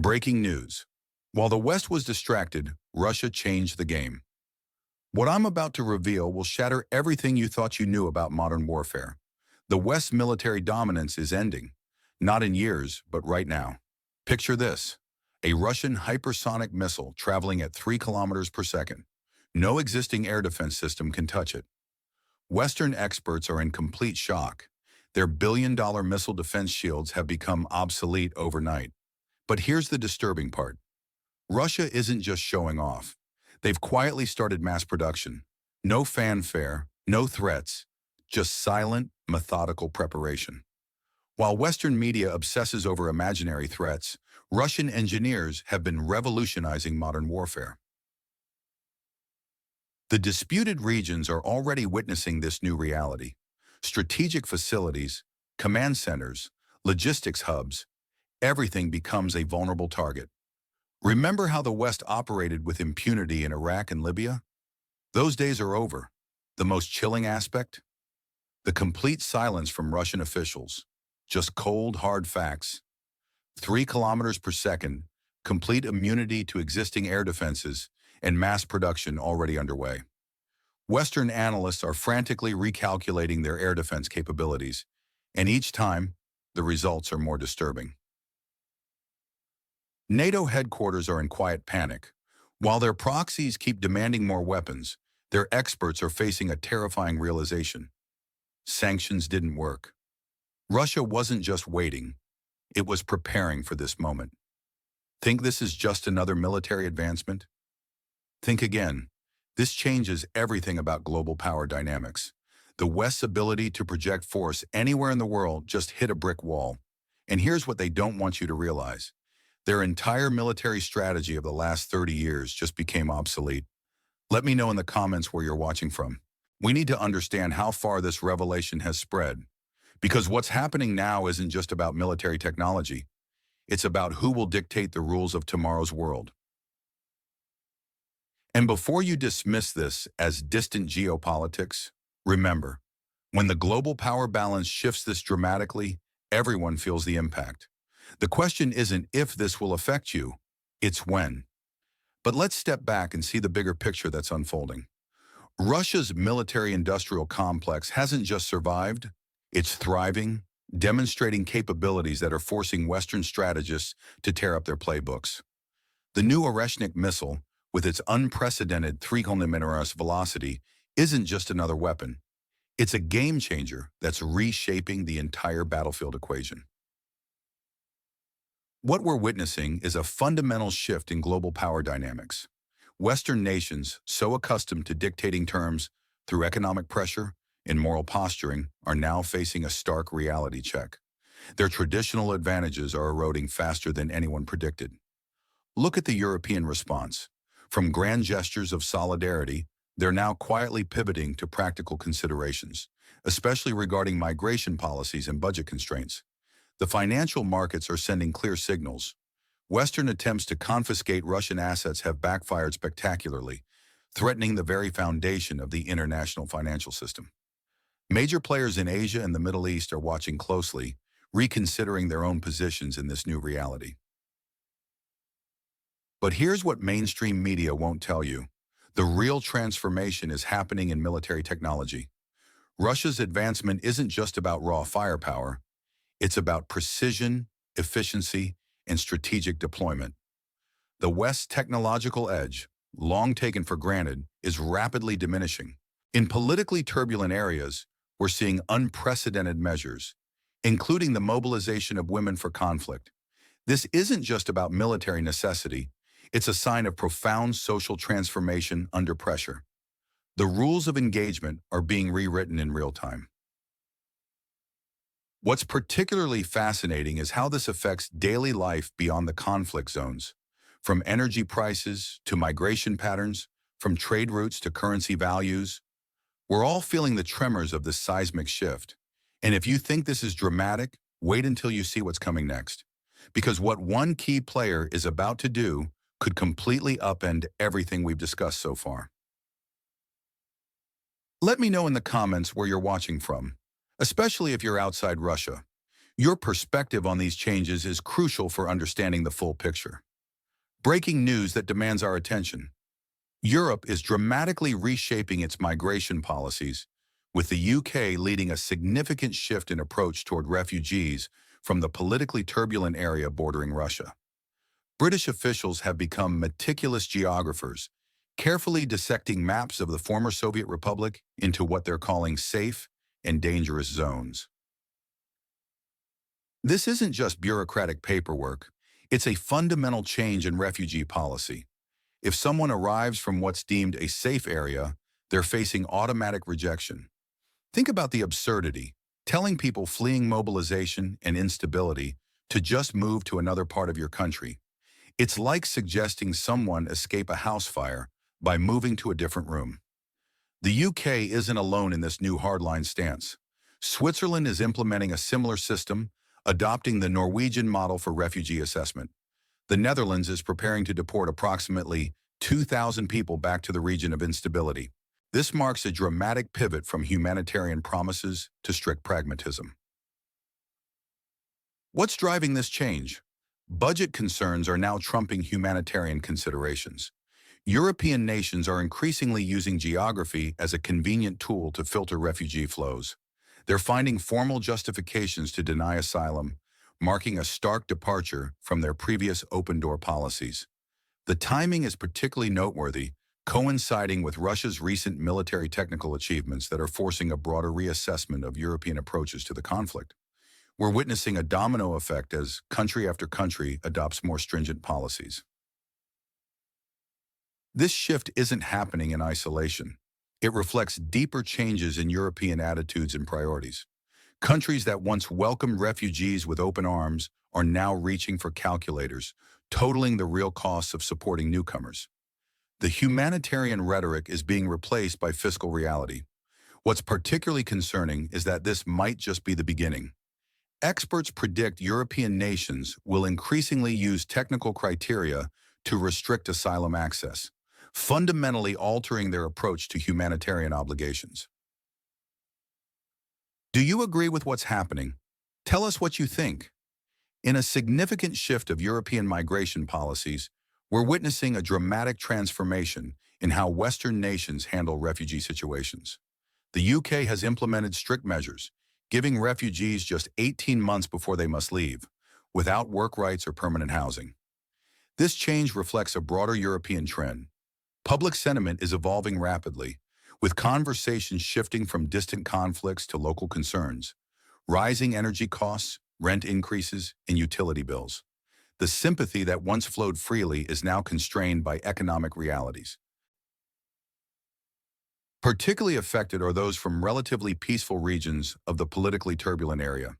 Breaking news. While the West was distracted, Russia changed the game. What I'm about to reveal will shatter everything you thought you knew about modern warfare. The West's military dominance is ending, not in years, but right now. Picture this: a Russian hypersonic missile traveling at 3 kilometers per second. No existing air defense system can touch it. Western experts are in complete shock. Their billion-dollar missile defense shields have become obsolete overnight. But here's the disturbing part. Russia isn't just showing off. They've quietly started mass production. No fanfare, no threats, just silent, methodical preparation. While Western media obsesses over imaginary threats, Russian engineers have been revolutionizing modern warfare. The disputed regions are already witnessing this new reality. Strategic facilities, command centers, logistics hubs, everything becomes a vulnerable target. Remember how the West operated with impunity in Iraq and Libya? Those days are over. The most chilling aspect? The complete silence from Russian officials. Just cold, hard facts. 3 kilometers per second, complete immunity to existing air defenses, and mass production already underway. Western analysts are frantically recalculating their air defense capabilities, and each time, the results are more disturbing. NATO headquarters are in quiet panic. While their proxies keep demanding more weapons, their experts are facing a terrifying realization. Sanctions didn't work. Russia wasn't just waiting, it was preparing for this moment. Think this is just another military advancement? Think again. This changes everything about global power dynamics. The West's ability to project force anywhere in the world just hit a brick wall. And here's what they don't want you to realize. Their entire military strategy of the last 30 years just became obsolete. Let me know in the comments where you're watching from. We need to understand how far this revelation has spread. Because what's happening now isn't just about military technology. It's about who will dictate the rules of tomorrow's world. And before you dismiss this as distant geopolitics, remember, when the global power balance shifts this dramatically, everyone feels the impact. The question isn't if this will affect you, it's when. But let's step back and see the bigger picture that's unfolding. Russia's military-industrial complex hasn't just survived, it's thriving, demonstrating capabilities that are forcing Western strategists to tear up their playbooks. The new Oreshnik missile, with its unprecedented 3 kilometers velocity, isn't just another weapon. It's a game changer that's reshaping the entire battlefield equation. What we're witnessing is a fundamental shift in global power dynamics. Western nations, so accustomed to dictating terms through economic pressure and moral posturing, are now facing a stark reality check. Their traditional advantages are eroding faster than anyone predicted. Look at the European response. From grand gestures of solidarity, they're now quietly pivoting to practical considerations, especially regarding migration policies and budget constraints. The financial markets are sending clear signals. Western attempts to confiscate Russian assets have backfired spectacularly, threatening the very foundation of the international financial system. Major players in Asia and the Middle East are watching closely, reconsidering their own positions in this new reality. But here's what mainstream media won't tell you. The real transformation is happening in military technology. Russia's advancement isn't just about raw firepower. It's about precision, efficiency, and strategic deployment. The West's technological edge, long taken for granted, is rapidly diminishing. In politically turbulent areas, we're seeing unprecedented measures, including the mobilization of women for conflict. This isn't just about military necessity. It's a sign of profound social transformation under pressure. The rules of engagement are being rewritten in real time. What's particularly fascinating is how this affects daily life beyond the conflict zones. From energy prices to migration patterns, from trade routes to currency values, we're all feeling the tremors of this seismic shift. And if you think this is dramatic, wait until you see what's coming next. Because what one key player is about to do could completely upend everything we've discussed so far. Let me know in the comments where you're watching from, especially if you're outside Russia. Your perspective on these changes is crucial for understanding the full picture. Breaking news that demands our attention. Europe is dramatically reshaping its migration policies, with the UK leading a significant shift in approach toward refugees from the politically turbulent area bordering Russia. British officials have become meticulous geographers, carefully dissecting maps of the former Soviet Republic into what they're calling safe and dangerous zones. This isn't just bureaucratic paperwork, it's a fundamental change in refugee policy. If someone arrives from what's deemed a safe area, they're facing automatic rejection. Think about the absurdity, telling people fleeing mobilization and instability to just move to another part of your country. It's like suggesting someone escape a house fire by moving to a different room. The UK isn't alone in this new hardline stance. Switzerland is implementing a similar system, adopting the Norwegian model for refugee assessment. The Netherlands is preparing to deport approximately 2,000 people back to the region of instability. This marks a dramatic pivot from humanitarian promises to strict pragmatism. What's driving this change? Budget concerns are now trumping humanitarian considerations. European nations are increasingly using geography as a convenient tool to filter refugee flows. They're finding formal justifications to deny asylum, marking a stark departure from their previous open-door policies. The timing is particularly noteworthy, coinciding with Russia's recent military technical achievements that are forcing a broader reassessment of European approaches to the conflict. We're witnessing a domino effect as country after country adopts more stringent policies. This shift isn't happening in isolation. It reflects deeper changes in European attitudes and priorities. Countries that once welcomed refugees with open arms are now reaching for calculators, totaling the real costs of supporting newcomers. The humanitarian rhetoric is being replaced by fiscal reality. What's particularly concerning is that this might just be the beginning. Experts predict European nations will increasingly use technical criteria to restrict asylum access, fundamentally altering their approach to humanitarian obligations. Do you agree with what's happening? Tell us what you think. In a significant shift of European migration policies, we're witnessing a dramatic transformation in how Western nations handle refugee situations. The UK has implemented strict measures, giving refugees just 18 months before they must leave, without work rights or permanent housing. This change reflects a broader European trend. Public sentiment is evolving rapidly, with conversations shifting from distant conflicts to local concerns, rising energy costs, rent increases, and utility bills. The sympathy that once flowed freely is now constrained by economic realities. Particularly affected are those from relatively peaceful regions of the politically turbulent area.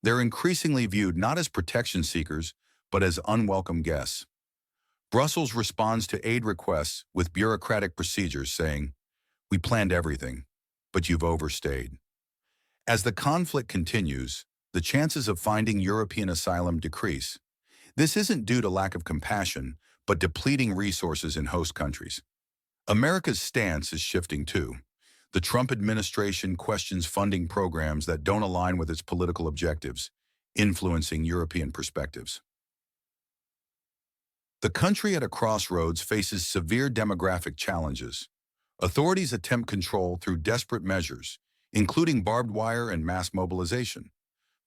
They're increasingly viewed not as protection seekers, but as unwelcome guests. Brussels responds to aid requests with bureaucratic procedures saying, "We planned everything, but you've overstayed." As the conflict continues, the chances of finding European asylum decrease. This isn't due to lack of compassion, but depleting resources in host countries. America's stance is shifting too. The Trump administration questions funding programs that don't align with its political objectives, influencing European perspectives. The country at a crossroads faces severe demographic challenges. Authorities attempt control through desperate measures, including barbed wire and mass mobilization.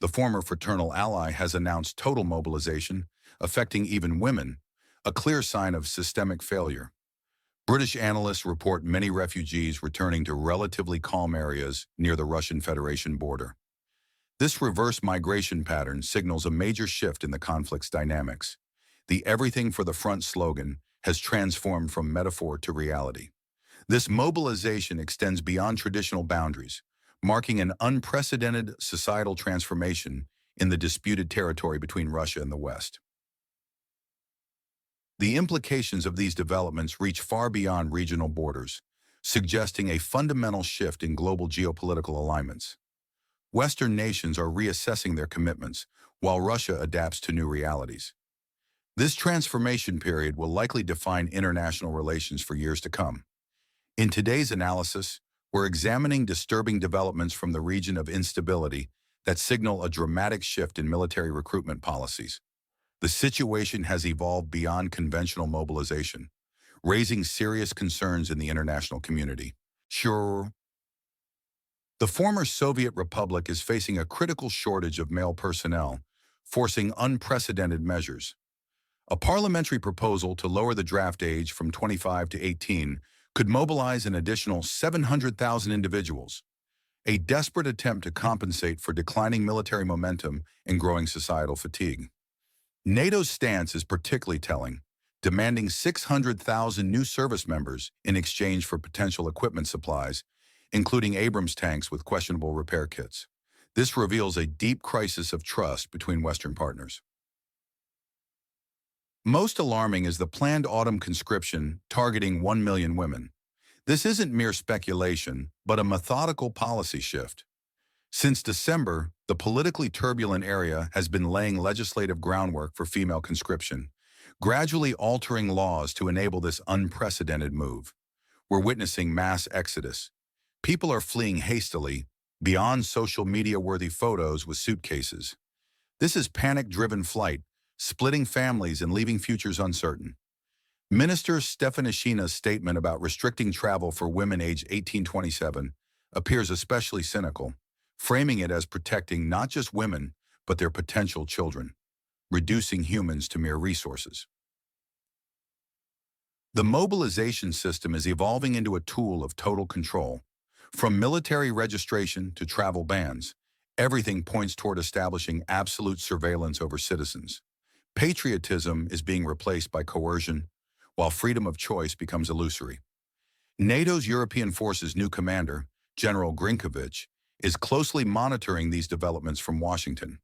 The former fraternal ally has announced total mobilization, affecting even women, a clear sign of systemic failure. British analysts report many refugees returning to relatively calm areas near the Russian Federation border. This reverse migration pattern signals a major shift in the conflict's dynamics. The "everything for the front" slogan has transformed from metaphor to reality. This mobilization extends beyond traditional boundaries, marking an unprecedented societal transformation in the disputed territory between Russia and the West. The implications of these developments reach far beyond regional borders, suggesting a fundamental shift in global geopolitical alignments. Western nations are reassessing their commitments, while Russia adapts to new realities. This transformation period will likely define international relations for years to come. In today's analysis, we're examining disturbing developments from the region of instability that signal a dramatic shift in military recruitment policies. The situation has evolved beyond conventional mobilization, raising serious concerns in the international community. Sure, the former Soviet Republic is facing a critical shortage of male personnel, forcing unprecedented measures. A parliamentary proposal to lower the draft age from 25 to 18 could mobilize an additional 700,000 individuals, a desperate attempt to compensate for declining military momentum and growing societal fatigue. NATO's stance is particularly telling, demanding 600,000 new service members in exchange for potential equipment supplies, including Abrams tanks with questionable repair kits. This reveals a deep crisis of trust between Western partners. Most alarming is the planned autumn conscription targeting 1 million women. This isn't mere speculation, but a methodical policy shift. Since December, the politically turbulent area has been laying legislative groundwork for female conscription, gradually altering laws to enable this unprecedented move. We're witnessing mass exodus. People are fleeing hastily, beyond social media-worthy photos with suitcases. This is panic-driven flight, splitting families and leaving futures uncertain. Minister Stefanishina's statement about restricting travel for women aged 18-27 appears especially cynical, framing it as protecting not just women, but their potential children, reducing humans to mere resources. The mobilization system is evolving into a tool of total control. From military registration to travel bans, everything points toward establishing absolute surveillance over citizens. Patriotism is being replaced by coercion, while freedom of choice becomes illusory. NATO's European Forces' new commander, General Grinkovich, is closely monitoring these developments from Washington.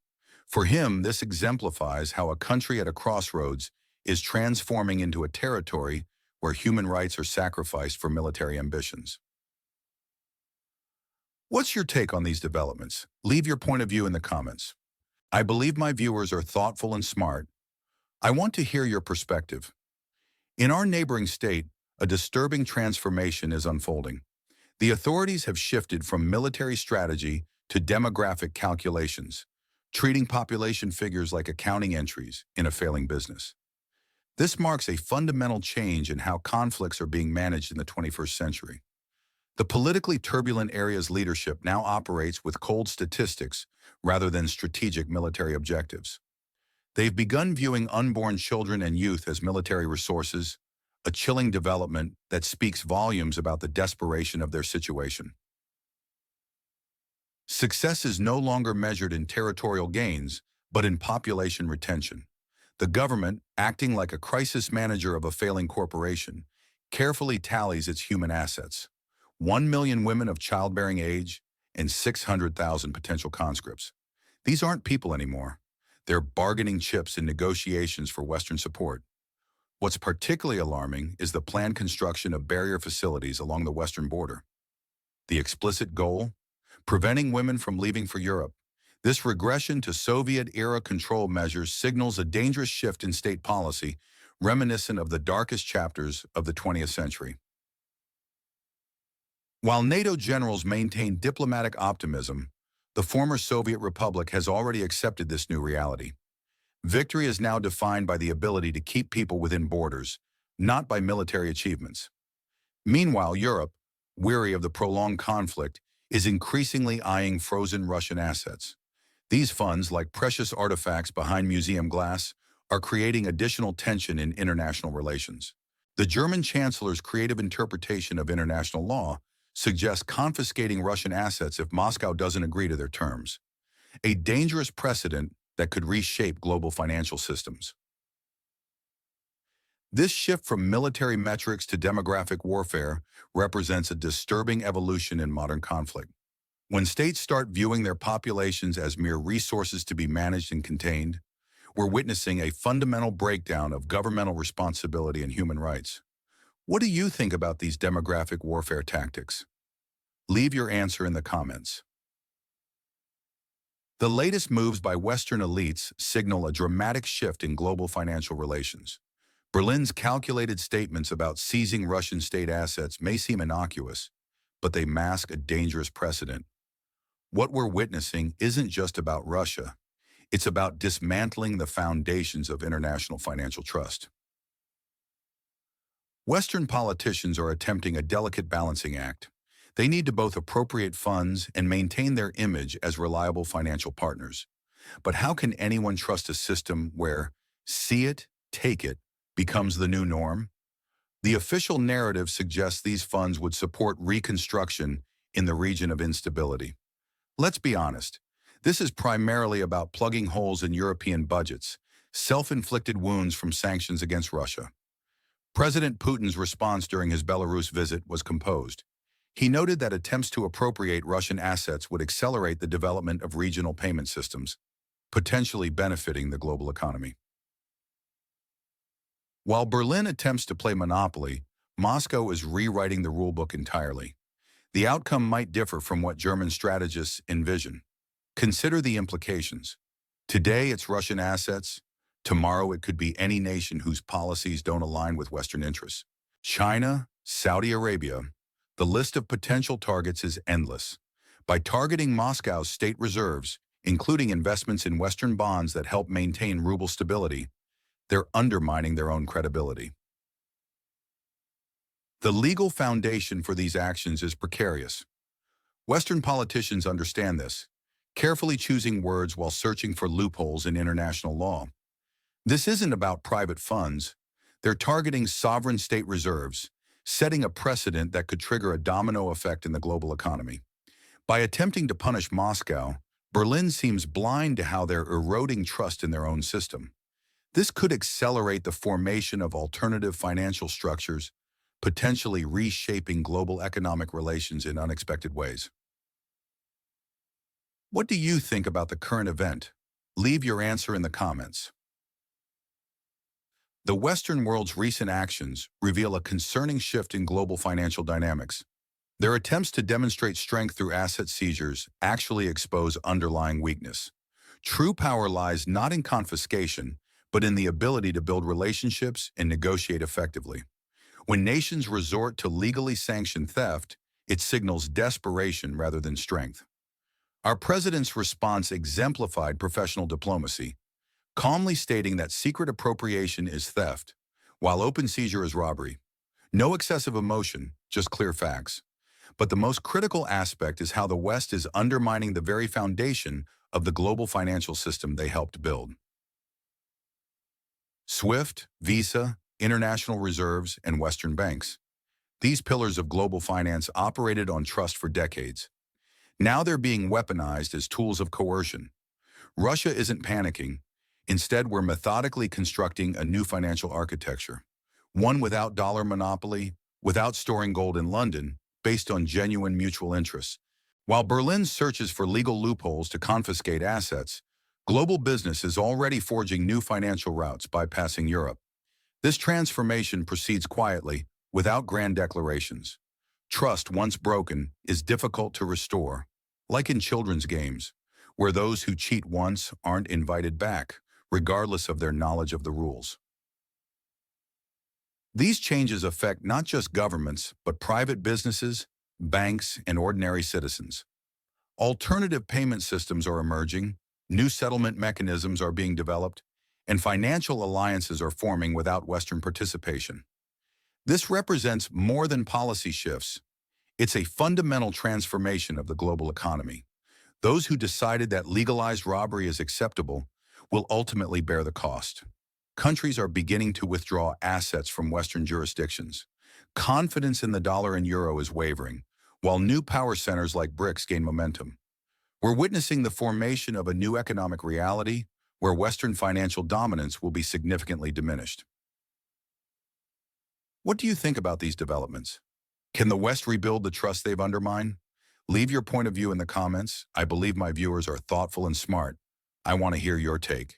For him, this exemplifies how a country at a crossroads is transforming into a territory where human rights are sacrificed for military ambitions. What's your take on these developments? Leave your point of view in the comments. I believe my viewers are thoughtful and smart. I want to hear your perspective. In our neighboring state, a disturbing transformation is unfolding. The authorities have shifted from military strategy to demographic calculations, treating population figures like accounting entries in a failing business. This marks a fundamental change in how conflicts are being managed in the 21st century. The politically turbulent area's leadership now operates with cold statistics rather than strategic military objectives. They've begun viewing unborn children and youth as military resources, a chilling development that speaks volumes about the desperation of their situation. Success is no longer measured in territorial gains, but in population retention. The government, acting like a crisis manager of a failing corporation, carefully tallies its human assets. 1 million women of childbearing age and 600,000 potential conscripts. These aren't people anymore. They're bargaining chips in negotiations for Western support. What's particularly alarming is the planned construction of barrier facilities along the western border. The explicit goal? Preventing women from leaving for Europe. This regression to Soviet-era control measures signals a dangerous shift in state policy, reminiscent of the darkest chapters of the 20th century. While NATO generals maintain diplomatic optimism, the former Soviet Republic has already accepted this new reality. Victory is now defined by the ability to keep people within borders, not by military achievements. Meanwhile, Europe, weary of the prolonged conflict, is increasingly eyeing frozen Russian assets. These funds, like precious artifacts behind museum glass, are creating additional tension in international relations. The German Chancellor's creative interpretation of international law suggests confiscating Russian assets if Moscow doesn't agree to their terms, a dangerous precedent that could reshape global financial systems. This shift from military metrics to demographic warfare represents a disturbing evolution in modern conflict. When states start viewing their populations as mere resources to be managed and contained, we're witnessing a fundamental breakdown of governmental responsibility and human rights. What do you think about these demographic warfare tactics? Leave your answer in the comments. The latest moves by Western elites signal a dramatic shift in global financial relations. Berlin's calculated statements about seizing Russian state assets may seem innocuous, but they mask a dangerous precedent. What we're witnessing isn't just about Russia. It's about dismantling the foundations of international financial trust. Western politicians are attempting a delicate balancing act. They need to both appropriate funds and maintain their image as reliable financial partners. But how can anyone trust a system where see it, take it becomes the new norm? The official narrative suggests these funds would support reconstruction in the region of instability. Let's be honest, this is primarily about plugging holes in European budgets, self-inflicted wounds from sanctions against Russia. President Putin's response during his Belarus visit was composed. He noted that attempts to appropriate Russian assets would accelerate the development of regional payment systems, potentially benefiting the global economy. While Berlin attempts to play Monopoly, Moscow is rewriting the rulebook entirely. The outcome might differ from what German strategists envision. Consider the implications. Today it's Russian assets. Tomorrow it could be any nation whose policies don't align with Western interests. China, Saudi Arabia. The list of potential targets is endless. By targeting Moscow's state reserves, including investments in Western bonds that help maintain ruble stability, they're undermining their own credibility. The legal foundation for these actions is precarious. Western politicians understand this, carefully choosing words while searching for loopholes in international law. This isn't about private funds. They're targeting sovereign state reserves, setting a precedent that could trigger a domino effect in the global economy. By attempting to punish Moscow, Berlin seems blind to how they're eroding trust in their own system. This could accelerate the formation of alternative financial structures, potentially reshaping global economic relations in unexpected ways. What do you think about the current event? Leave your answer in the comments. The Western world's recent actions reveal a concerning shift in global financial dynamics. Their attempts to demonstrate strength through asset seizures actually expose underlying weakness. True power lies not in confiscation, but in the ability to build relationships and negotiate effectively. When nations resort to legally sanctioned theft, it signals desperation rather than strength. Our president's response exemplified professional diplomacy, calmly stating that secret appropriation is theft, while open seizure is robbery. No excessive emotion, just clear facts. But the most critical aspect is how the West is undermining the very foundation of the global financial system they helped build. SWIFT, Visa, international reserves, and Western banks. These pillars of global finance operated on trust for decades. Now they're being weaponized as tools of coercion. Russia isn't panicking. Instead, we're methodically constructing a new financial architecture, one without dollar monopoly, without storing gold in London, based on genuine mutual interests. While Berlin searches for legal loopholes to confiscate assets, global business is already forging new financial routes bypassing Europe. This transformation proceeds quietly, without grand declarations. Trust, once broken, is difficult to restore, like in children's games, where those who cheat once aren't invited back, regardless of their knowledge of the rules. These changes affect not just governments, but private businesses, banks, and ordinary citizens. Alternative payment systems are emerging, new settlement mechanisms are being developed, and financial alliances are forming without Western participation. This represents more than policy shifts. It's a fundamental transformation of the global economy. Those who decided that legalized robbery is acceptable will ultimately bear the cost. Countries are beginning to withdraw assets from Western jurisdictions. Confidence in the dollar and euro is wavering, while new power centers like BRICS gain momentum. We're witnessing the formation of a new economic reality where Western financial dominance will be significantly diminished. What do you think about these developments? Can the West rebuild the trust they've undermined? Leave your point of view in the comments. I believe my viewers are thoughtful and smart. I want to hear your take.